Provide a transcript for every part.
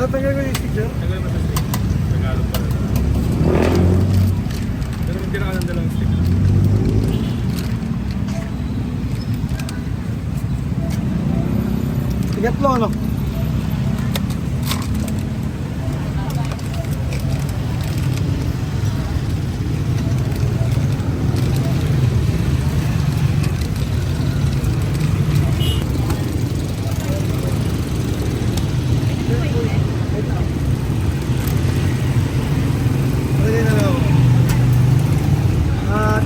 tatanggal ko yung stick dyan. Tagal mo sa stick. Tagalog pa rin. Pero magtira ka ng dalawang stick. Tigatlo ano? Palagay na lang ako.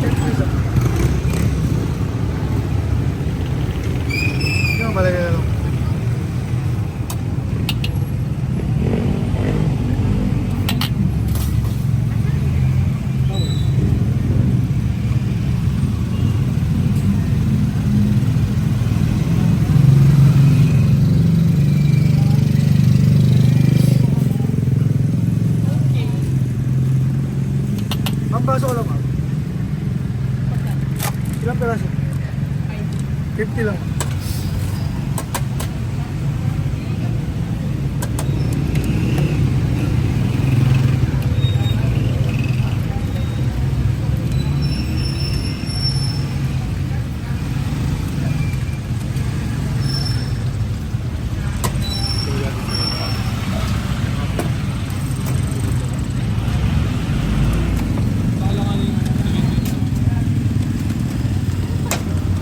10 pesos. Ikaw, palagay na lang. Ang baso ko lang ma'am. Ilang peraso? 50 lang.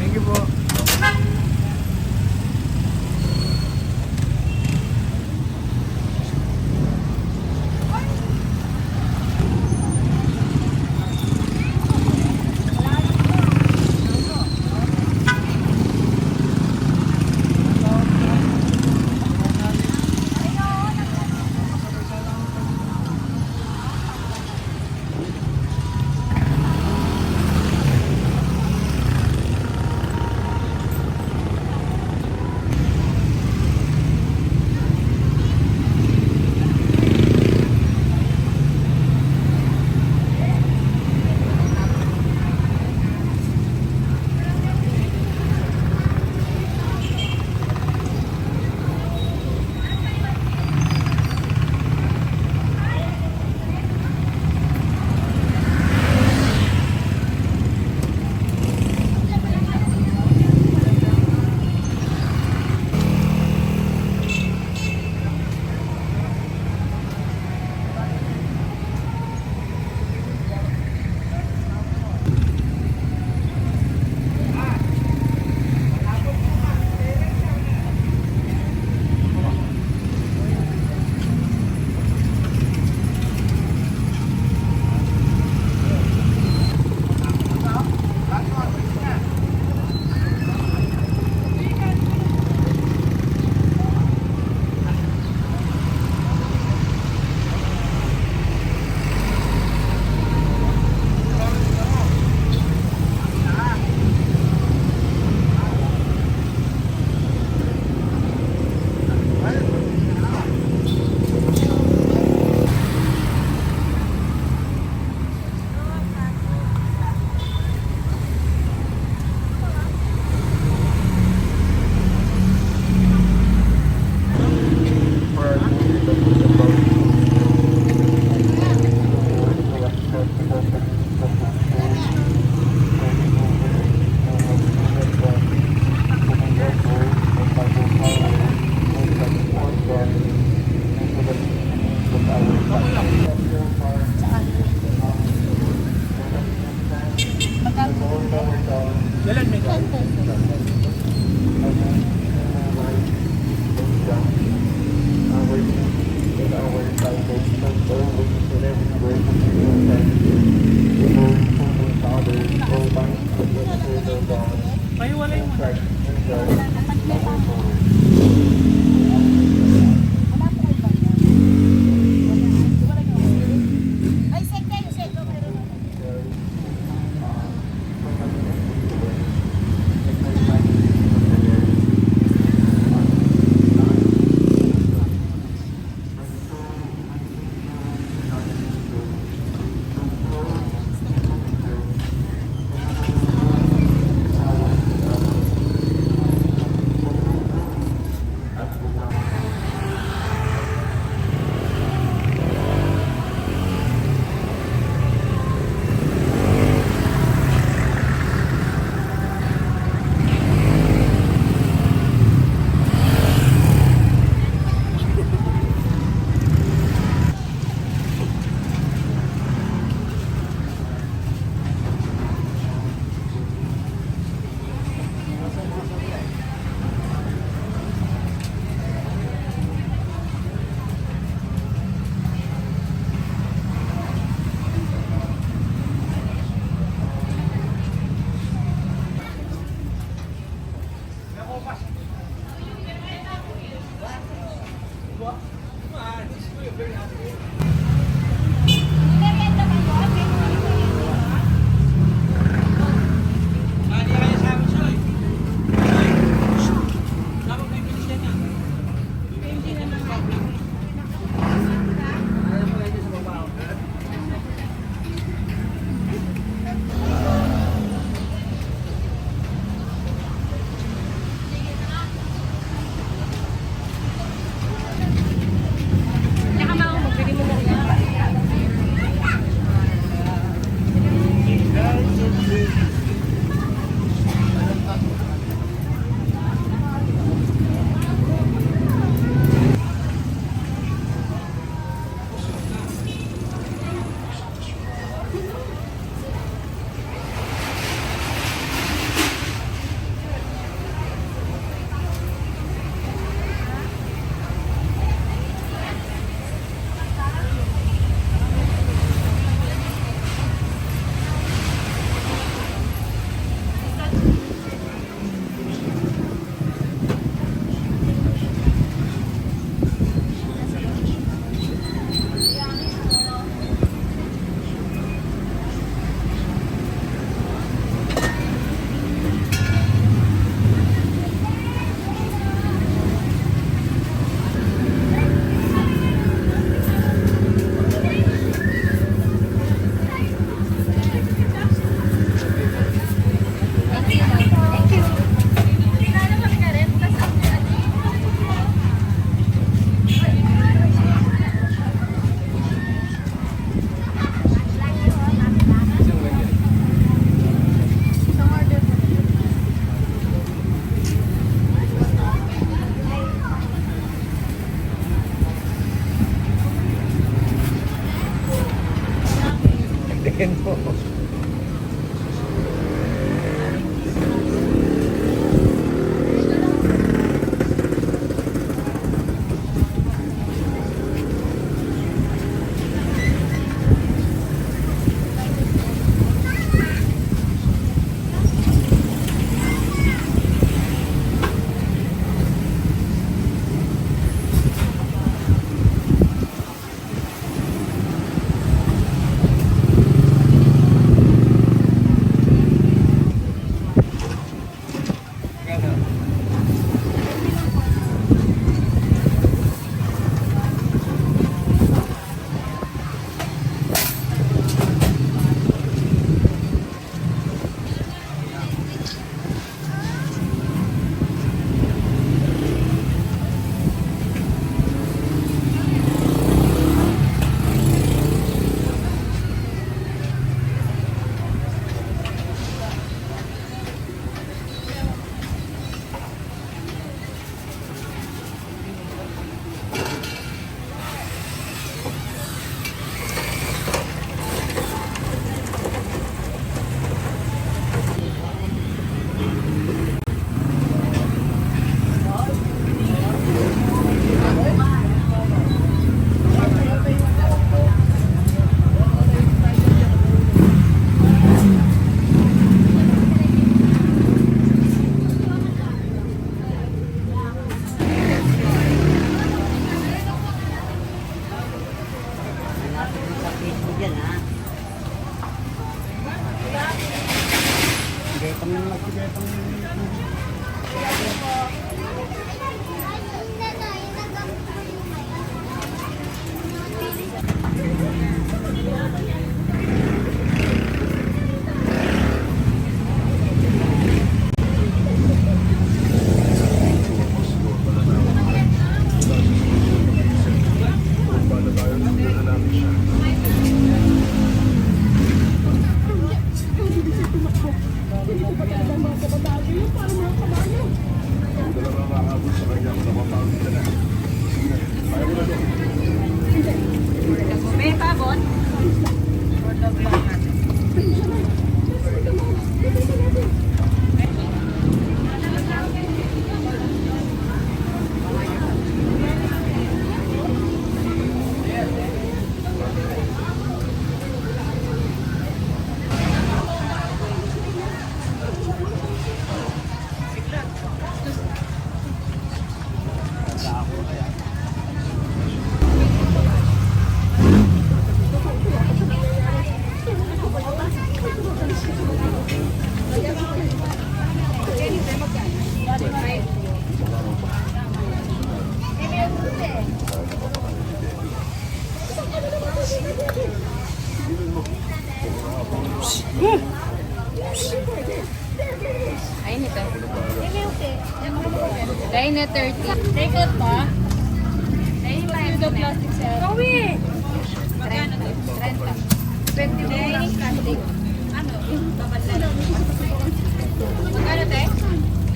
Thank you po. Dalan may ka. Pahiwalay mo na. May pabot? Ayun ito. Dahil na 30. Take out pa? Dahil pa yung plastic set. Kawi! Magkano to? 30. 20 dahil plastic. Ano? Babala. Magkano te?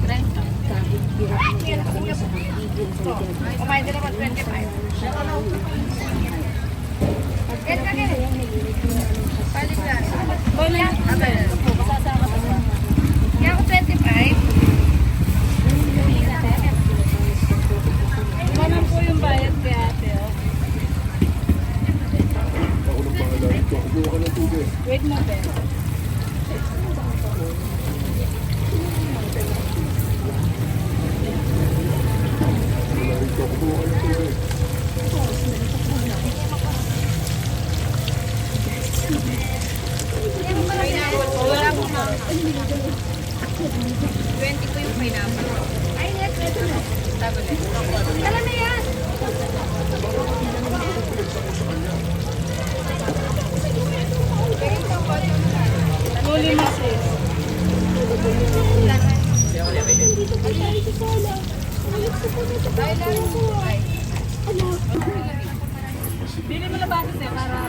30. Kumain din naman 25. Get ka get. Palit na. Bola. Kasasama ka ba? Kaya ako 25. Iwanan po yung bayad kay ate. Oh. Wait mo, Ben. Wala mo na. 20 po yung pineapple. Ay, yes, ito na. Tablet. Alam na yan. Huli na sis. Bili mo na ba sis para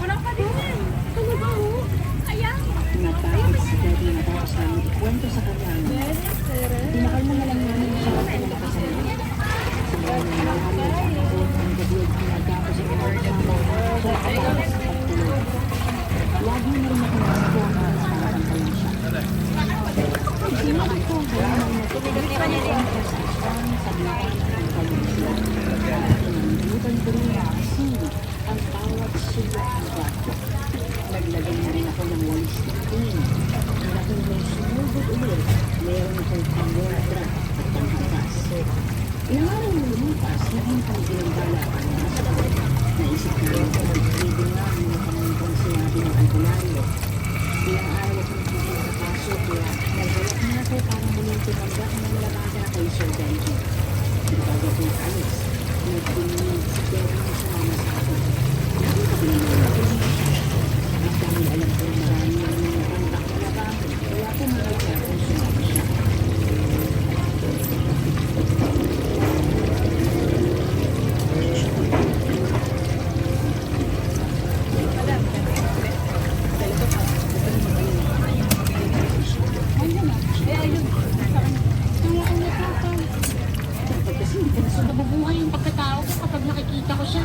unang pa din eh. Ano ba ho? Ayan. Natawag si Daddy matapos namin ikwento sa kanya. Pinakalma na lang namin siya at pinakasalan. Sabahan ng lahat ng panahon ng gabi at pinagapos sa mga kasama siya at ang pagtuloy. Lagi na rin ako nasa ang panapantayan siya. Sinabi ko ang halaman na pinagkakaroon niya sa isang saglaan ng kalunsya. Pinandutan ko rin na ang tawag sugat ng gato. Naglagay na rin ako ng walis tingin. Dahil may sumugod ulit, meron akong pangwara at panghakas. Ilang araw na lumipas, naging pang-ilanggala ang nasa. Naisip ko rin ako mag-reading na ang mga kamangkong sinabi ng albularyo. Ilang araw akong hindi sa kaso, kaya nagbalak na ako para muling tumanda ng lamada kay Sir Benji. Bago akong alis, nagpininig si Kevin na sumama sa akin. Nakita ko naman ako siya. At dahil alam ko marami ang mga kontak na labahin, kaya pumayag na akong sumama siya. Kasi hindi ko na sa nabubuhay yung pagkatao ko kapag nakikita ko siya.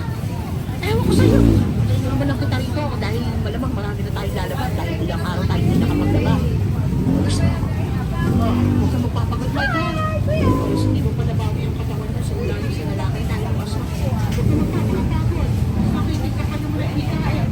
Ewan ko sa'yo. Kaya naman lang kita rito dahil malamang marami na tayong lalabas dahil ilang araw tayo hindi nakapaglaba. Basta, huwag kang magpapagod na ito. Tapos hindi mo pa nabawi yung katawan mo sa ulalim sa lalaki tayo ang asa. Huwag kang magpapagod. Makitig ka ka naman at ika kaya.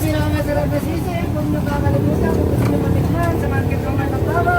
pinakamasarap na sisi. Huwag niyo kakalimutan kung gusto niyo matikman sa Market Roman ng Tama.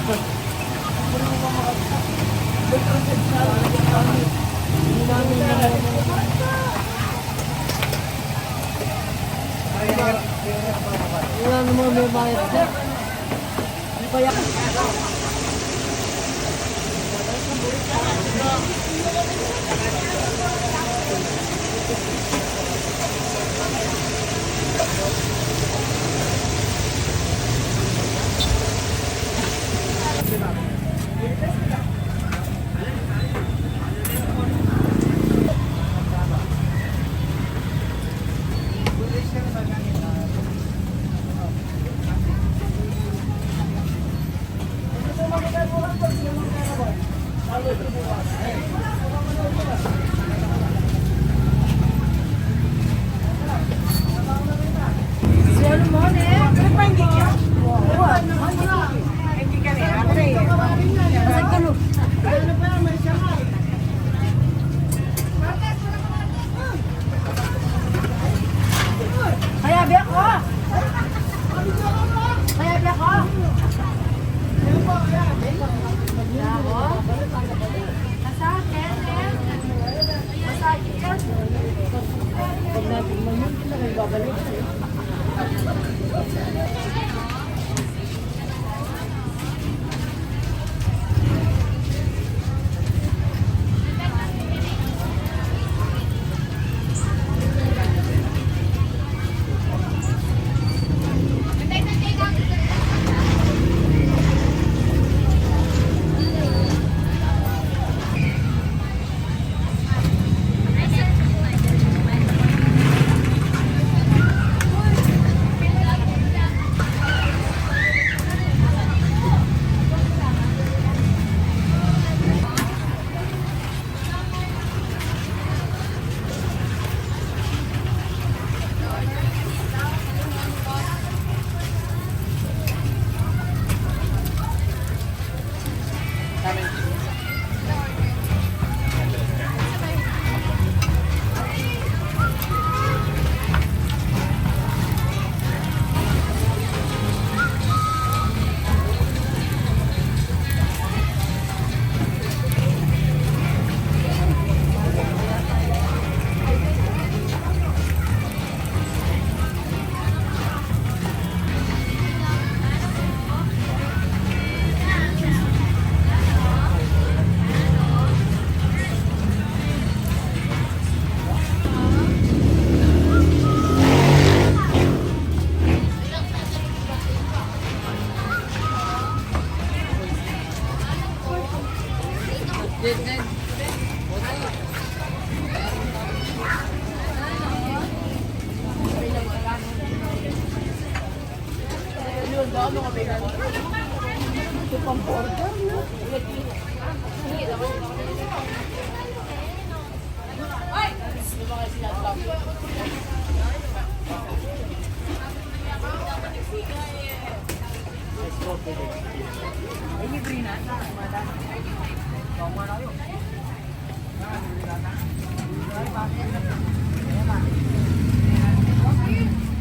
Wala naman may bayad na. Kaya kaya biyak ko. Kaya biyak ko. Masakit. Masakit. Pag natin mo yun, nagbabalik.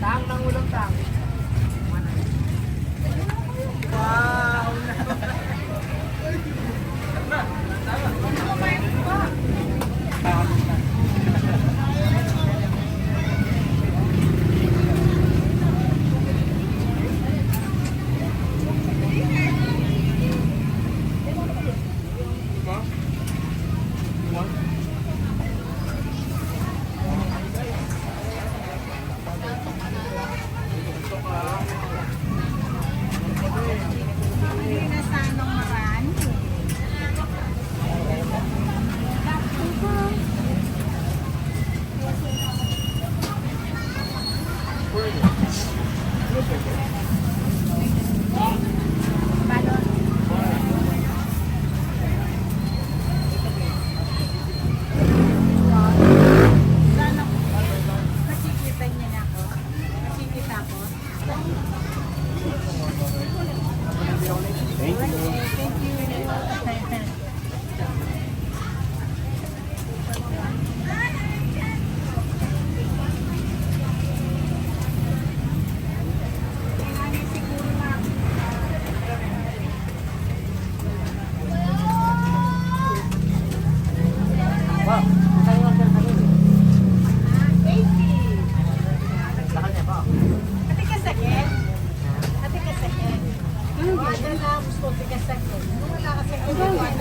Tang ng ulang tang.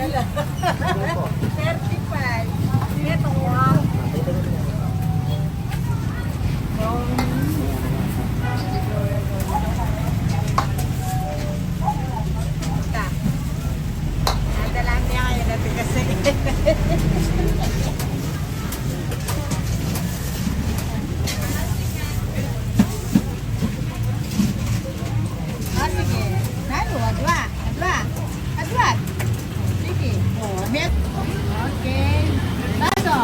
Ito, wow. Nadalaan niya ngayon natin kasi. Ah, sige. Nalo, adwa. Adwa. Adwa. Sige. Oh, met. Okay. Paso.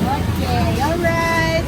Okay, alright.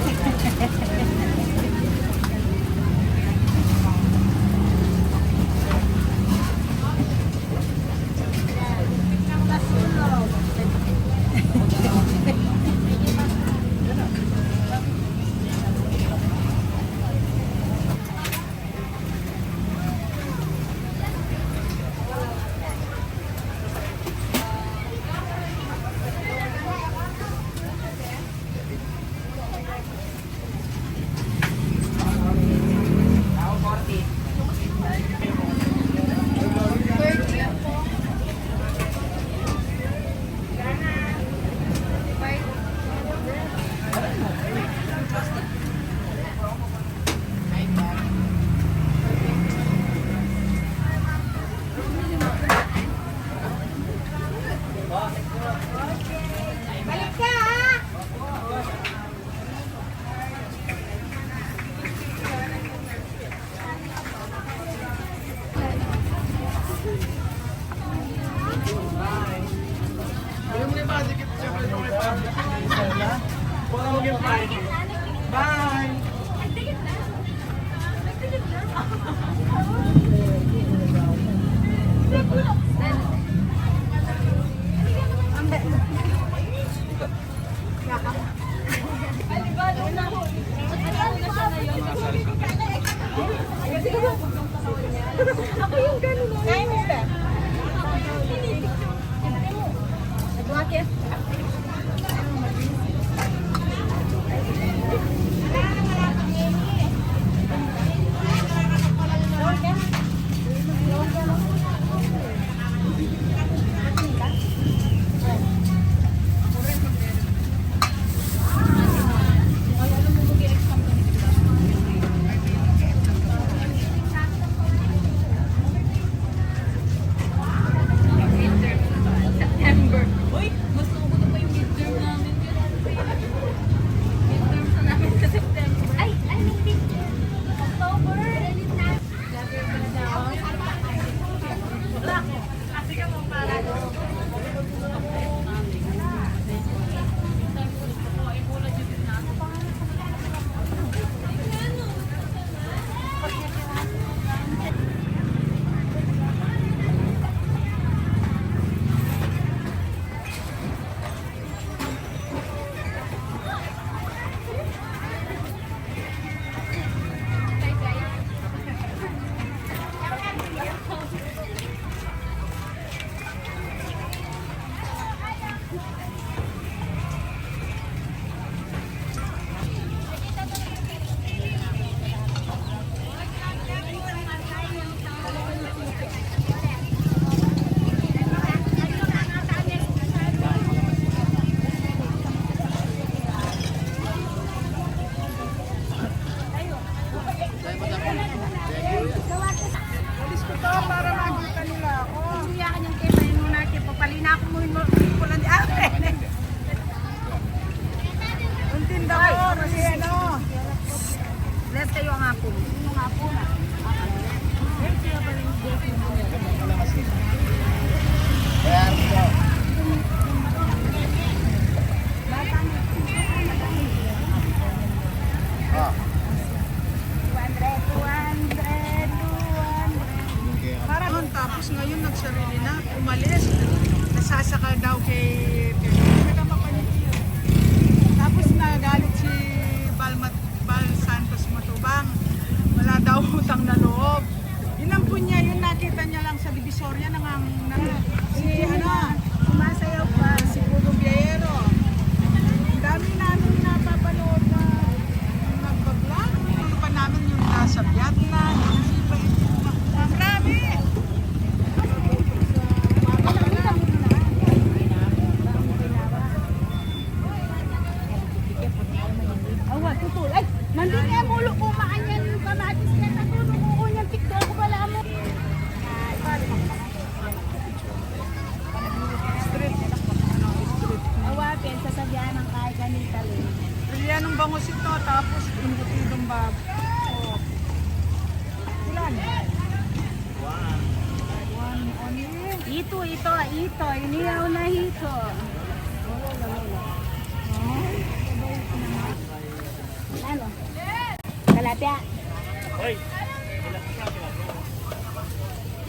Balik ka, ha? Bye! Ako yung ganun. Kaya, mister. Nagwakit. September. Uy, mas nakukuha pa yung midterm namin yun. Midterm sa namin sa September. Ay, hindi. October. Gather ko na daw. Kasi ka mong para. Alis ko to para makita nila ako. Hindi ka niyang kaya mo na kaya papalina ako mo yung pulan di akin. Untinda ko kasi ano. Bless kayo ang hapon. Yung hapon. Parang tapos ngayon nagsarili na, umalis. Nasasaka daw kay tapos nagalit si Bal Santos Matubang. Wala daw utang na loob. Inampun niya yun, nakita niya lang sa Divisoria si sumasayaw pa si Pugo Biyero. Ang dami namin napapanood na nagbablog. Ano pa namin yung nasa Vietnam, yung marami. Ito, inihaw na hito. Ano? Kalapya. Hoy!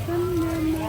Sandali.